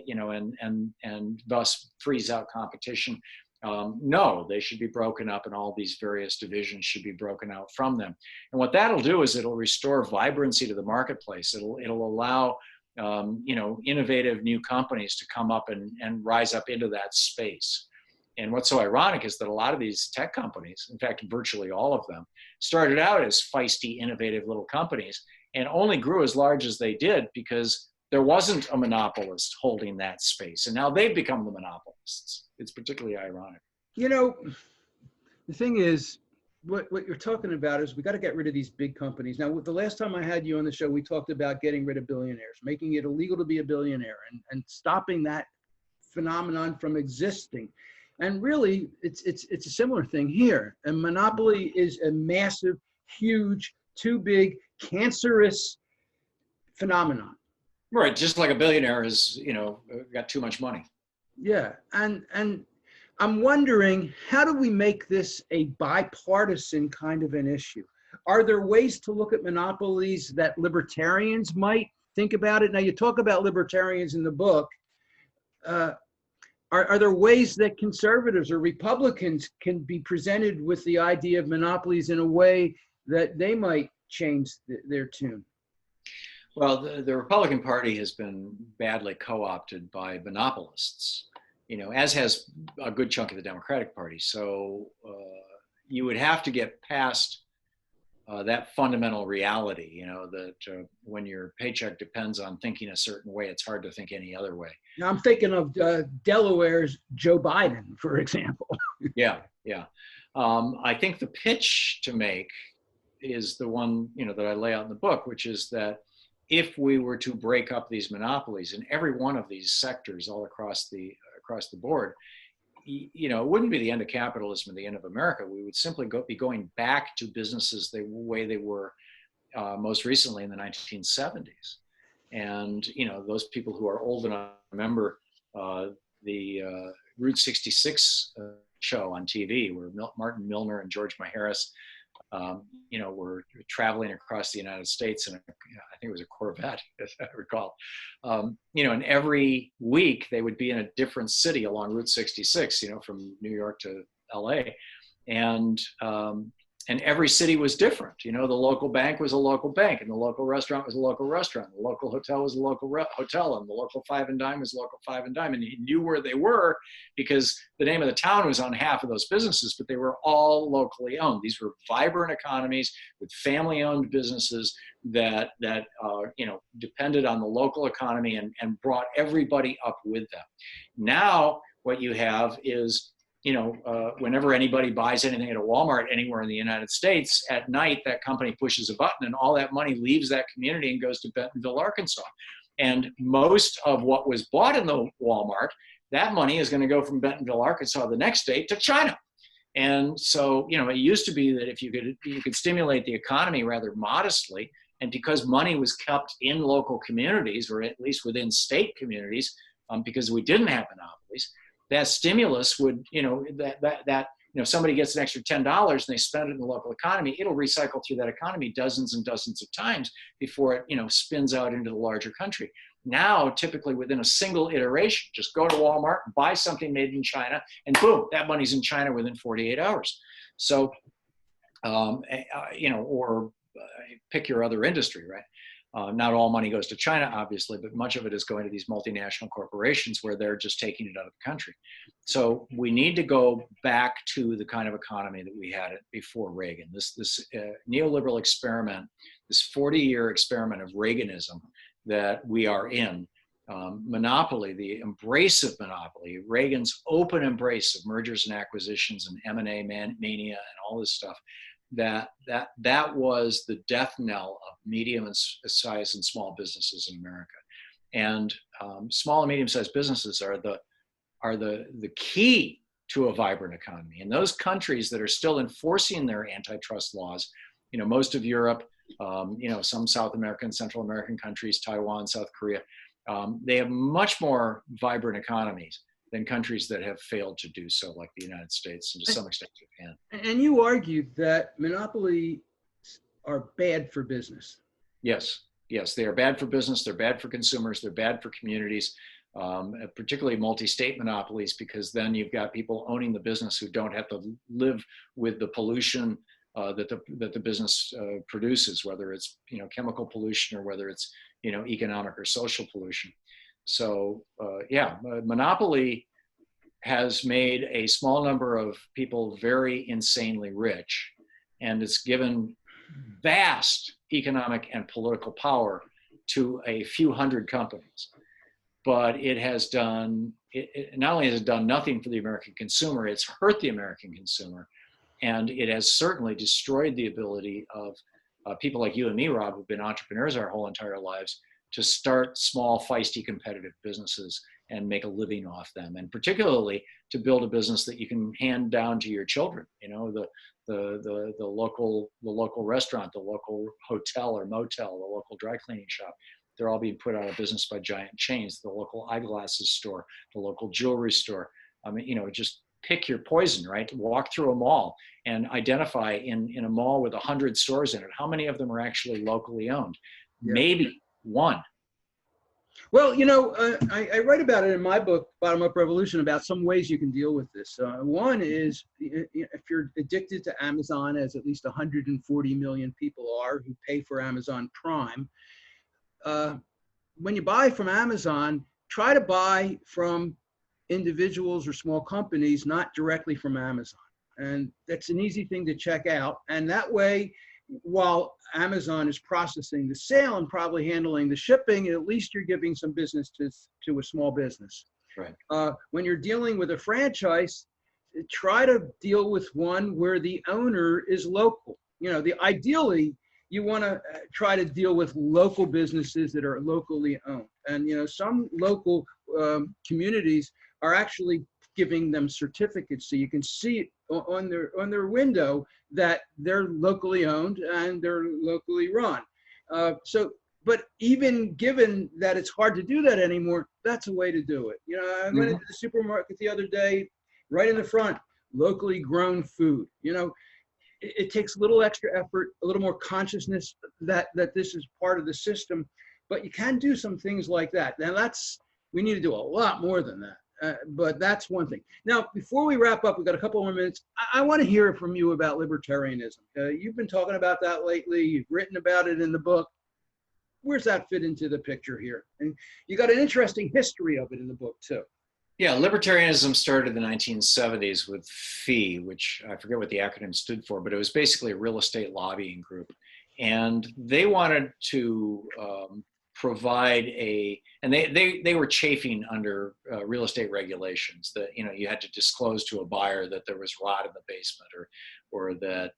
you know, and thus freeze out competition? No, they should be broken up, and all these various divisions should be broken out from them. And what that'll do is it'll restore vibrancy to the marketplace. It'll allow you know, innovative new companies to come up and rise up into that space. And what's so ironic is that a lot of these tech companies, in fact, virtually all of them, started out as feisty, innovative little companies and only grew as large as they did because there wasn't a monopolist holding that space. And now they've become the monopolists. It's particularly ironic. You know, the thing is, what you're talking about is we got to get rid of these big companies. Now, the last time I had you on the show, we talked about getting rid of billionaires, making it illegal to be a billionaire and stopping that phenomenon from existing. And really, it's a similar thing here. A monopoly is a massive, huge, too big, cancerous phenomenon. Right, just like a billionaire has, you know, got too much money. Yeah, and I'm wondering, how do we make this a bipartisan kind of an issue? Are there ways to look at monopolies that libertarians might think about it? Now, you talk about libertarians in the book. Are there ways that conservatives or Republicans can be presented with the idea of monopolies in a way that they might change their tune? Well, the Republican Party has been badly co-opted by monopolists, you know, as has a good chunk of the Democratic Party. So you would have to get past that fundamental reality, you know, that when your paycheck depends on thinking a certain way, it's hard to think any other way. Now, I'm thinking of Delaware's Joe Biden, for example. Yeah. I think the pitch to make is the one, you know, that I lay out in the book, which is that if we were to break up these monopolies in every one of these sectors all across the board, you know, it wouldn't be the end of capitalism or the end of America. We would simply be going back to businesses the way they were most recently in the 1970s. And, you know, those people who are old enough to remember the Route 66 show on TV where Martin Milner and George Maharis, you know, were traveling across the United States in I think it was a Corvette, as I recall. You know, and every week they would be in a different city along Route 66, you know, from New York to LA. And every city was different. You know, the local bank was a local bank, and the local restaurant was a local restaurant. The local hotel was a local hotel, and the local five and dime was a local five and dime. And you knew where they were because the name of the town was on half of those businesses, but they were all locally owned. These were vibrant economies with family-owned businesses that you know, depended on the local economy and brought everybody up with them. Now, what you have is, you know, whenever anybody buys anything at a Walmart anywhere in the United States, at night, that company pushes a button and all that money leaves that community and goes to Bentonville, Arkansas. And most of what was bought in the Walmart, that money is going to go from Bentonville, Arkansas the next day to China. And so, you know, it used to be that if you could stimulate the economy rather modestly, and because money was kept in local communities, or at least within state communities, because we didn't have monopolies, that stimulus would, somebody gets an extra $10 and they spend it in the local economy, it'll recycle through that economy dozens and dozens of times before it, spins out into the larger country. Now, typically within a single iteration, just go to Walmart, buy something made in China, and boom, that money's in China within 48 hours. So, or pick your other industry, right? Not all money goes to China, obviously, but much of it is going to these multinational corporations where they're just taking it out of the country. So we need to go back to the kind of economy that we had before Reagan. This neoliberal experiment, this 40-year experiment of Reaganism that we are in, monopoly, the embrace of monopoly, Reagan's open embrace of mergers and acquisitions and M&A mania and all this stuff, that was the death knell of medium and size and small businesses in America. And small and medium-sized businesses are the key to a vibrant economy. In those countries that are still enforcing their antitrust laws, most of Europe, some South American, Central American countries, Taiwan, South Korea, they have much more vibrant economies than countries that have failed to do so, like the United States and to some extent Japan. And you argued that monopolies are bad for business. Yes, they are bad for business. They're bad for consumers. They're bad for communities, particularly multi-state monopolies, because then you've got people owning the business who don't have to live with the pollution that the business produces, whether it's chemical pollution or whether it's economic or social pollution. So monopoly has made a small number of people very insanely rich, and it's given vast economic and political power to a few hundred companies. But it has done, not only has it done nothing for the American consumer, it's hurt the American consumer. And it has certainly destroyed the ability of people like you and me, Rob, who've been entrepreneurs our whole entire lives, to start small, feisty, competitive businesses and make a living off them, and particularly to build a business that you can hand down to your children. The local restaurant, the local hotel or motel, the local dry cleaning shop. They're all being put out of business by giant chains. The local eyeglasses store, the local jewelry store. Just pick your poison, right? Walk through a mall and identify in a mall with 100 stores in it, how many of them are actually locally owned? Yeah. Maybe one. Well, I write about it in my book, Bottom Up Revolution, about some ways you can deal with this. One is if you're addicted to Amazon, as at least 140 million people are who pay for Amazon Prime, when you buy from Amazon, try to buy from individuals or small companies, not directly from Amazon. And that's an easy thing to check out. And that way, while Amazon is processing the sale and probably handling the shipping, at least you're giving some business to a small business. Right. When you're dealing with a franchise, try to deal with one where the owner is local. Ideally, you want to try to deal with local businesses that are locally owned. And some local communities are actually giving them certificates, so you can see it on their window that they're locally owned and they're locally run. But even given that it's hard to do that anymore, that's a way to do it. I went into the supermarket the other day, right in the front, locally grown food. It takes a little extra effort, a little more consciousness that this is part of the system, but you can do some things like that. Now we need to do a lot more than that. But that's one thing. Now, before we wrap up, we've got a couple more minutes. I want to hear from you about libertarianism. You've been talking about that lately. You've written about it in the book. Where's that fit into the picture here? And you got an interesting history of it in the book, too. Yeah, libertarianism started in the 1970s with FEE, which I forget what the acronym stood for, but it was basically a real estate lobbying group. And they wanted to provide and they were chafing under real estate regulations that you had to disclose to a buyer that there was rot in the basement or that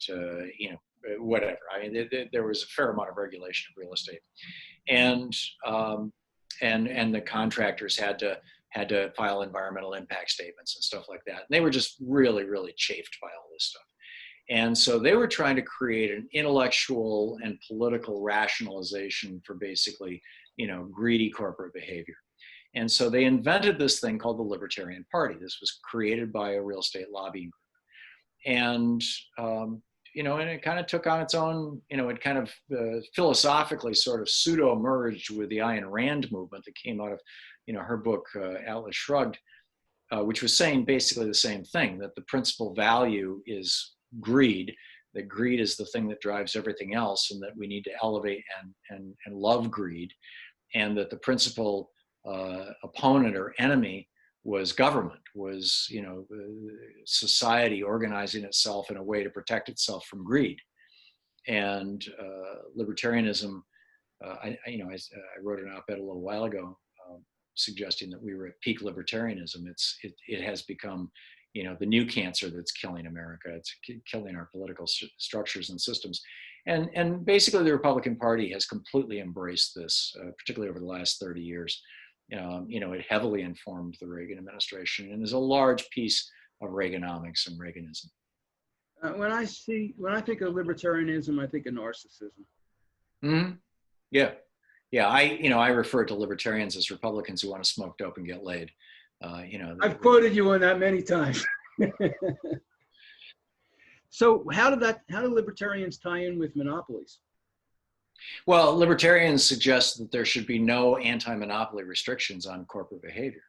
whatever. I mean, there was a fair amount of regulation of real estate, and the contractors had to file environmental impact statements and stuff like that. And they were just really, really chafed by all this stuff. And so they were trying to create an intellectual and political rationalization for basically, greedy corporate behavior. And so they invented this thing called the Libertarian Party. This was created by a real estate lobbying group. And, and it kind of took on its own, it kind of philosophically sort of pseudo-merged with the Ayn Rand movement that came out of, her book, Atlas Shrugged, which was saying basically the same thing, that the principal value is greed, that greed is the thing that drives everything else, and that we need to elevate and love greed, and that the principal opponent or enemy was government, was society organizing itself in a way to protect itself from greed. And libertarianism, I wrote an op-ed a little while ago suggesting that we were at peak libertarianism. It has become the new cancer that's killing America. It's killing our political structures and systems. And basically the Republican Party has completely embraced this, particularly over the last 30 years. It heavily informed the Reagan administration and is a large piece of Reaganomics and Reaganism. When I think of libertarianism, I think of narcissism. Mm-hmm. Yeah. Yeah. I refer to libertarians as Republicans who want to smoke dope and get laid. I've quoted you on that many times. So how do libertarians tie in with monopolies? Well, libertarians suggest that there should be no anti-monopoly restrictions on corporate behavior.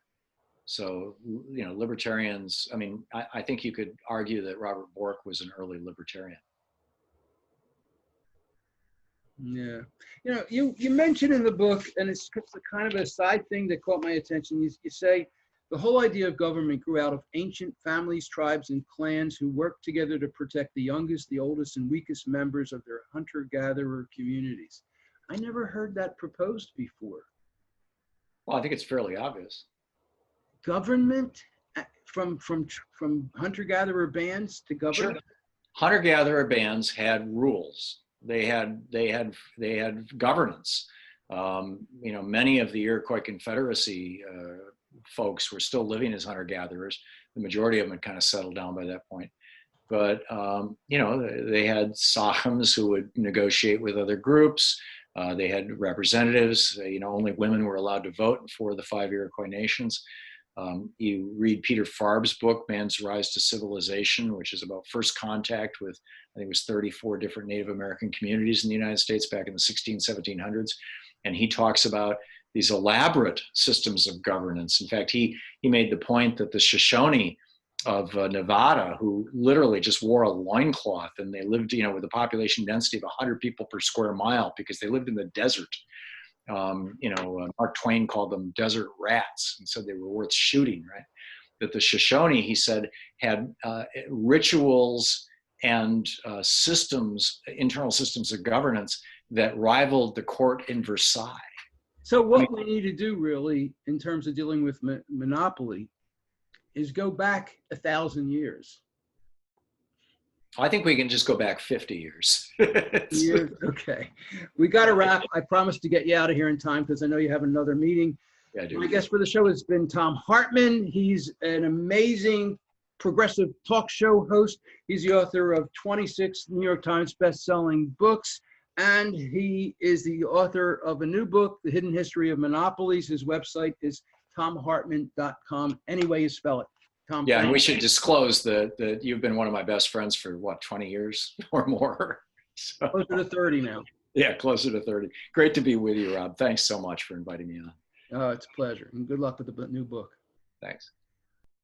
So, libertarians, I think you could argue that Robert Bork was an early libertarian. Yeah. You mentioned in the book, and it's kind of a side thing that caught my attention. You say, the whole idea of government grew out of ancient families, tribes, and clans who worked together to protect the youngest, the oldest, and weakest members of their hunter-gatherer communities. I never heard that proposed before. Well, I think it's fairly obvious. Government from hunter-gatherer bands to government? Sure. Hunter-gatherer bands had rules. They had governance. Many of the Iroquois Confederacy folks were still living as hunter-gatherers. The majority of them had kind of settled down by that point. But, they had sachems who would negotiate with other groups. They had representatives. Only women were allowed to vote for the 5 Iroquois nations. You read Peter Farb's book, Man's Rise to Civilization, which is about first contact with, I think it was 34 different Native American communities in the United States back in the 1700s. And he talks about these elaborate systems of governance. In fact, he made the point that the Shoshone of Nevada, who literally just wore a loincloth, and they lived, with a population density of 100 people per square mile because they lived in the desert. Mark Twain called them desert rats and said they were worth shooting, right? That the Shoshone, he said, had rituals and internal systems of governance that rivaled the court in Versailles. So what we need to do really in terms of dealing with monopoly is go back 1,000 years. I think we can just go back 50 years. Years? Okay. We got to wrap. I promised to get you out of here in time because I know you have another meeting. Yeah, I do. My guest for the show has been Thom Hartman. He's an amazing progressive talk show host. He's the author of 26 New York Times best-selling books, and he is the author of a new book, The Hidden History of Monopolies. His website is thomhartman.com, any way you spell it. Thom, yeah, and we should disclose that you've been one of my best friends for, 20 years or more? So, closer to 30 now. Yeah, closer to 30. Great to be with you, Rob. Thanks so much for inviting me on. Oh, it's a pleasure. And good luck with the new book. Thanks.